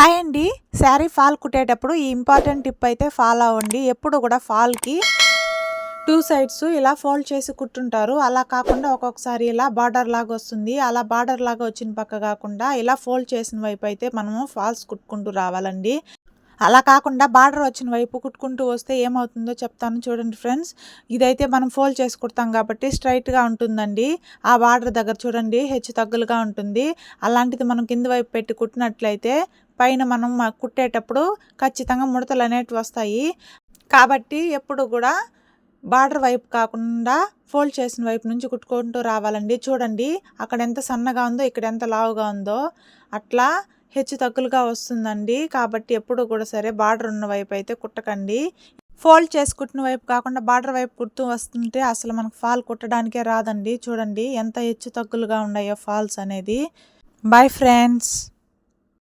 Hi అండి. Sari fall కుట్టేటప్పుడు ఈ ఇంపార్టెంట్ టిప్ అయితే ఫాలో అవ్వండి. ఎప్పుడు కూడా ఫాల్కి 2 సైడ్స్ ఇలా ఫోల్డ్ చేసి కుట్టుంటారు. అలా కాకుండా ఒక్కొక్కసారి ఇలా బార్డర్ లాగా వస్తుంది. అలా బార్డర్ లాగా వచ్చిన పక్క కాకుండా ఇలా ఫోల్డ్ చేసిన వైపు అయితే మనము ఫాల్స్ కుట్టుకుంటూ రావాలండి. అలా కాకుండా బార్డర్ వచ్చిన వైపు కుట్టుకుంటూ వస్తే ఏమవుతుందో చెప్తాను చూడండి ఫ్రెండ్స్. ఇదైతే మనం ఫోల్డ్ చేసి కుడతాం కాబట్టి స్ట్రైట్గా ఉంటుందండి. ఆ బార్డర్ దగ్గర చూడండి హెచ్చు తగ్గులుగా ఉంటుంది. అలాంటిది మనం కింద వైపు పెట్టి కుట్టినట్లయితే పైన మనం కుట్టేటప్పుడు ఖచ్చితంగా ముడతలు అనేటివి వస్తాయి. కాబట్టి ఎప్పుడు కూడా బార్డర్ వైపు కాకుండా ఫోల్డ్ చేసిన వైపు నుంచి కుట్టుకుంటూ రావాలండి. చూడండి అక్కడ ఎంత సన్నగా ఉందో ఇక్కడ ఎంత లావుగా ఉందో అట్లా హెచ్చు తగ్గులుగా వస్తుందండి. కాబట్టి ఎప్పుడు కూడా సరే బార్డర్ ఉన్న వైపు అయితే కుట్టకండి. ఫోల్డ్ చేసి కుట్టిన వైపు కాకుండా బార్డర్ వైపు కుడుతూ వస్తుంటే అసలు మనకు ఫాల్ కుట్టడానికే రాదండి. చూడండి ఎంత హెచ్చు తగ్గులుగా ఉన్నాయో ఫాల్స్ అనేది. Bye friends.